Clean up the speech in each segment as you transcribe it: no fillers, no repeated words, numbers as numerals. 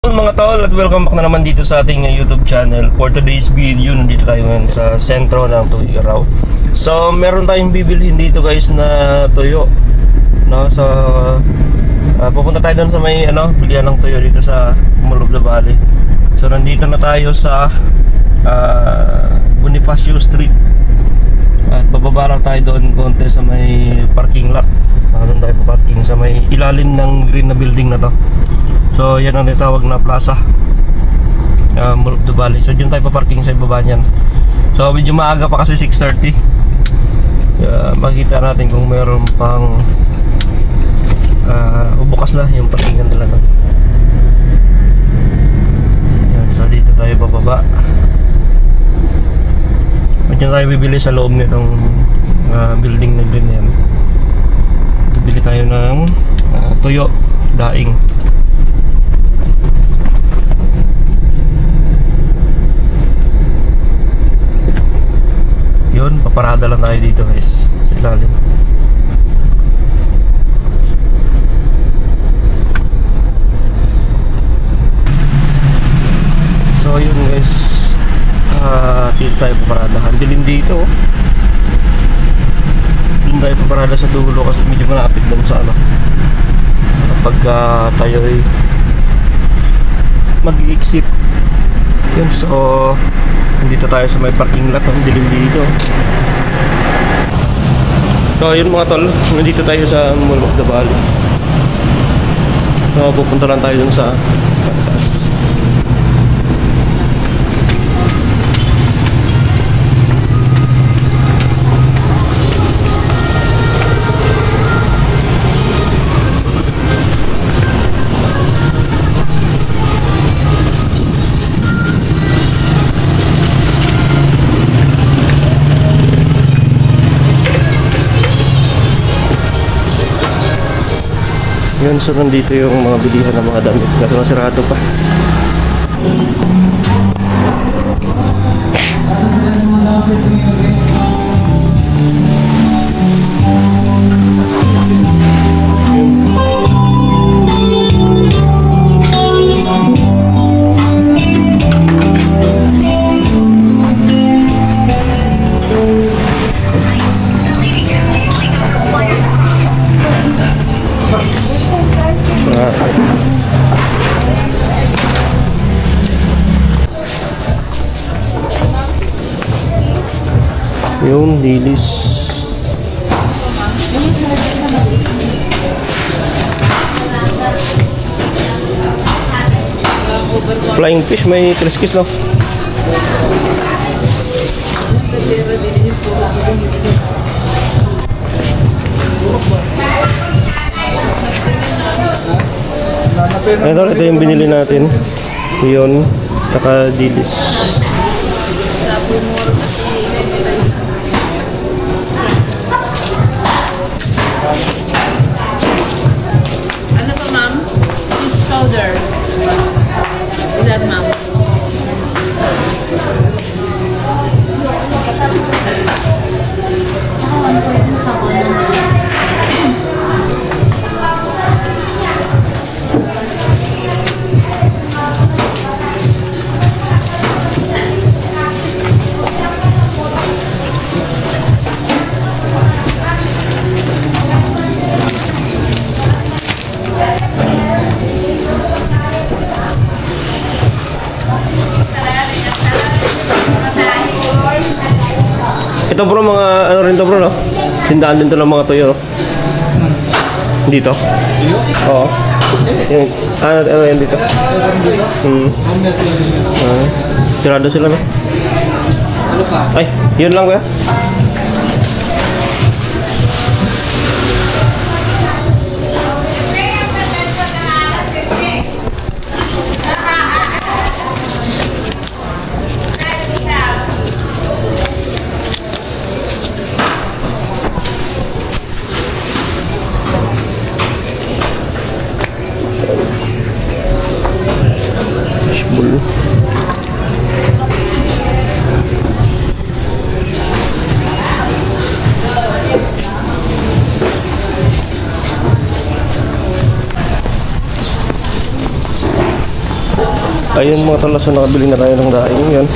Mga tol, at welcome back na naman dito sa ating YouTube channel. For today's video, nandito tayo ngayon sa sentro ng Tuguegarao. So, meron tayong bibilhin dito guys na tuyo, no? So, pupunta tayo doon sa may bilihan ng tuyo dito sa Mall of the Valley. So, nandito na tayo sa Bonifacio Street. At bababa lang tayo doon konti sa may parking lot. Doon tayo parking sa may ilalim ng green na building na to. So yan ang tinatawag na plaza, Mall of the Valley. So dyan tayo paparking sa ibaba niyan. So medyo maaga pa kasi 6:30. Makikita natin kung meron pang bukas na yung parkingan nila nun. Yan, so dito tayo bababa. Dyan tayo bibili sa loob ng building na green na yan. Bibili tayo ng tuyo, daing. Yun, paparada lang tayo dito guys sa ilalim. So yun guys, dito tayo paparadahan. Dilim dito, dito tayo paparada sa dulo kasi medyo malapit lang sa kapag tayo ay mag-exit. Yun, so dito tayo sa may parking lot. Ang dilim dito. So yun mga tol, nandito tayo sa Mall of the Valley. So pupunta lang tayo dun sa taas. Yun, so nandito yung mga bilihan ng mga damit kasi masirado pa. Yung dilis. Flying fish, may kriskis no? Ito yung binili natin. Yun, saka dilis. Ano pa ma'am? Fish powder. Ilan ma'am? Ito bro, mga rin to bro, no? Tindahan din to ng mga tuyo, no? Dito? Oo. Yung, yan dito. Sirado sila, no? Ay, yun lang kuya. Ayun mga tol, so nakabili na tayo ng daing yun.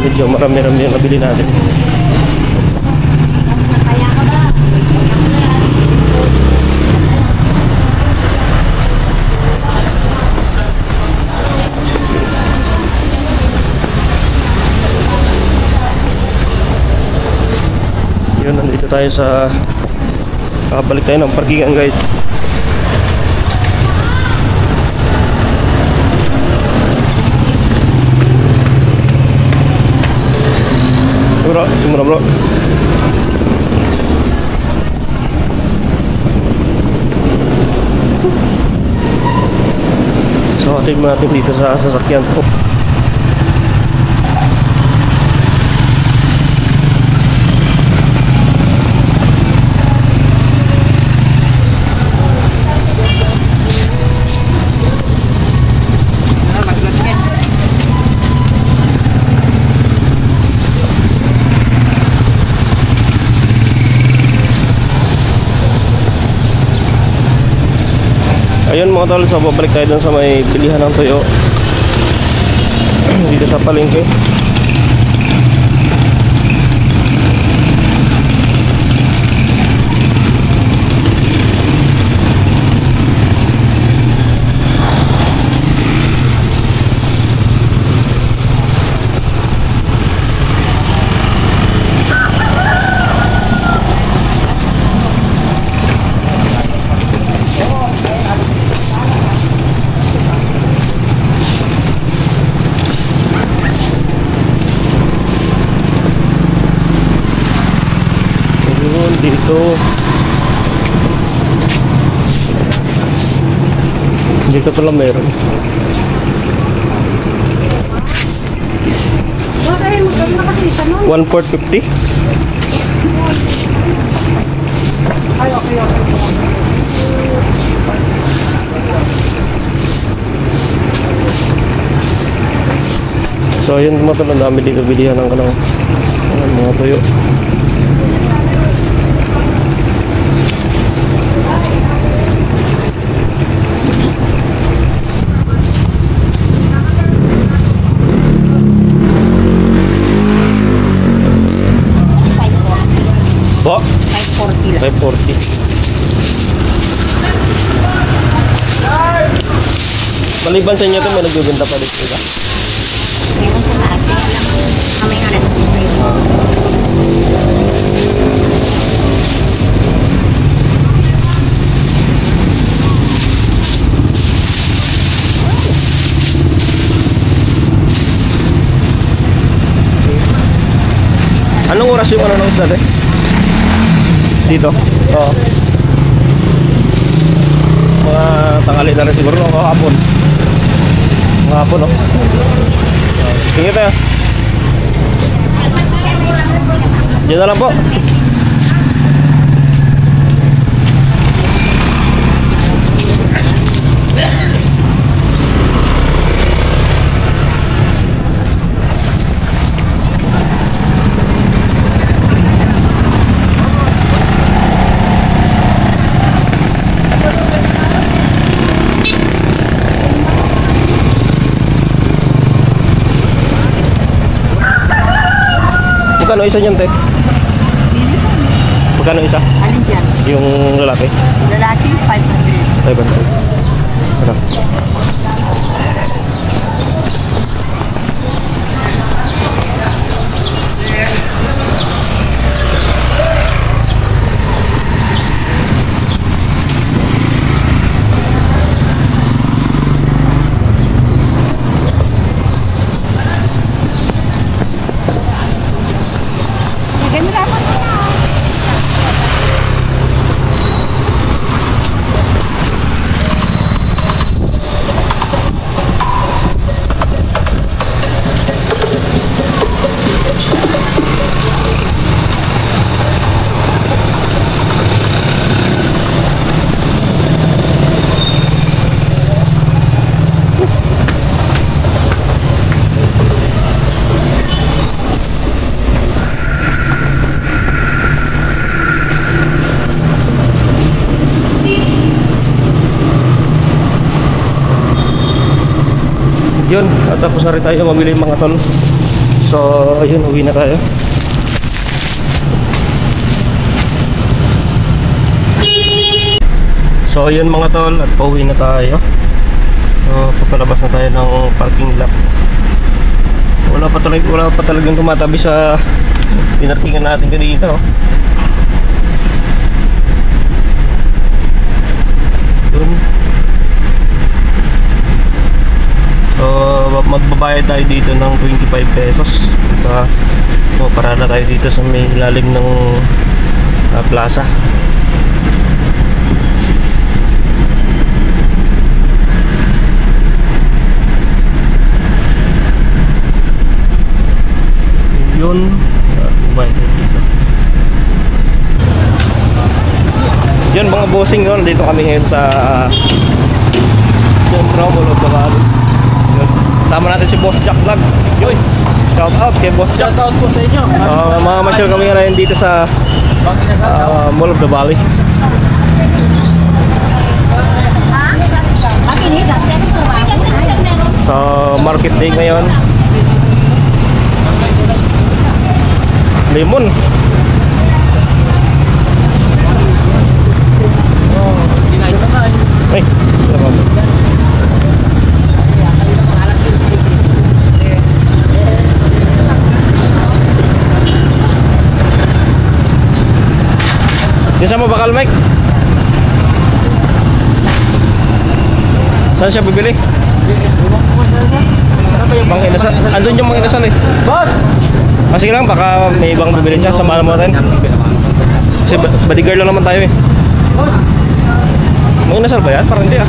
Medyo marami-rami yung nabili natin. Yun, nandito tayo sa kakabalik tayo ng parkingan guys. Bro, simula bro. So atin mo natin dito sa sasakyan po. Ayun mga tol, so babalik tayo dun sa may bilihan ng tuyo dito sa palengke. Dito pala meron. Okay, magkano na kasi isa nun? 1,450. Ay, okay. So ayun mga tol, ang dami dito bilihan ng kanang mga tuyo. Po? 540 lang. 540. Maliban sa inyo ito, may nagbibenta pa dito ba? Ngayon sa lahat, kaya lang kami nga nag-display. Anong oras yung ano ng isda eh? Dito? Oo. Mga tanghali na rin siguro, no? Kahapon. Kahapon, no? Sige tayo. Diyan na lang po. Magkano isa niyan, te? Magkano isa? Alin dyan? Yung lalaki? Lalaki, 500. 500. Ano? Yun, at tapos na rin tayo mamili mga tol. So, yun, uwi na tayo. So, yun mga tol, at pauwi na tayo. So, papalabas na tayo ng parking lot. Wala pa talagang tumatabi sa pinarkingan natin kanina, oh. Dun. So, magbabayad tayo dito ng 25 pesos. So, parada tayo dito sa may ilalim ng plaza. Yun, bayad dito. Yun mga bossing, yun, dito kami ngayon sa Centro Mall of Davao. Tama natin si Boss Jack Vlog. Yun, shout out kay Boss Jack. Shout out po sa inyo. Mga masyal kami ngayon dito sa Mall of the Valley. So, market day ngayon. Lemon. Ay, Diyan mo bakal, Mike? Saan siya bibili? Bang Inasal. Andun yung Bang Inasal eh. Boss! Sige lang, baka may ibang bibili siya. Samahan mo natin. Kasi bodyguard lang naman tayo eh. Bang Inasal ba yan? Parang hindi ah.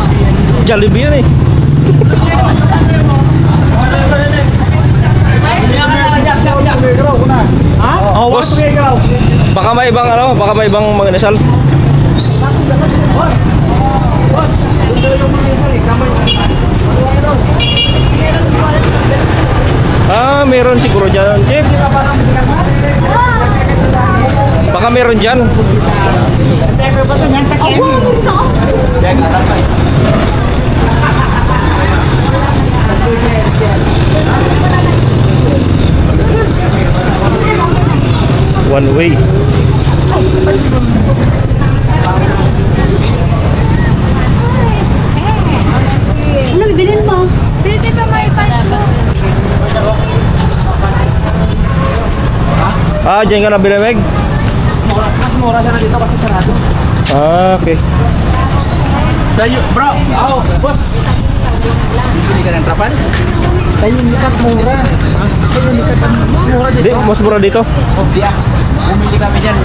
Jollibee yan eh. Oh, boss, baka may ibang baka may ibang Bang Inasal. Meron siguro dyan, Chip. Baka meron dyan. One way. Ano bibilin mo? Pwede pa may panalo. Diyan ka na binamig? Mas mura sana dito kasi sarado. Okay. Sa'yo, bro! Boss! Bibili ka ng trapal? Sa'yo nikat mura. Sa'yo nikat mas mura dito. Di, mas mura dito. Oh, di ah. Bumili kami dyan.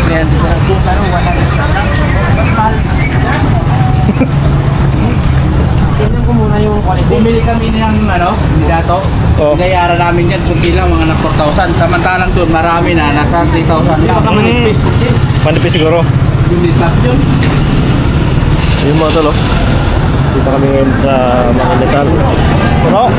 Kaya dito na kung saan wala. Mas mahal. Tingnan ko muna yung quality. Bumili kami ng dato. Oh. Binayaran namin yan kung bilang mga na 4,000. Samantalang doon marami na nasa 3,000 lang. Baka manipis. Manipis siguro. Unit lang yun. Yun mga tolo. Dito kami ngayon sa Mga Inasal. Puno.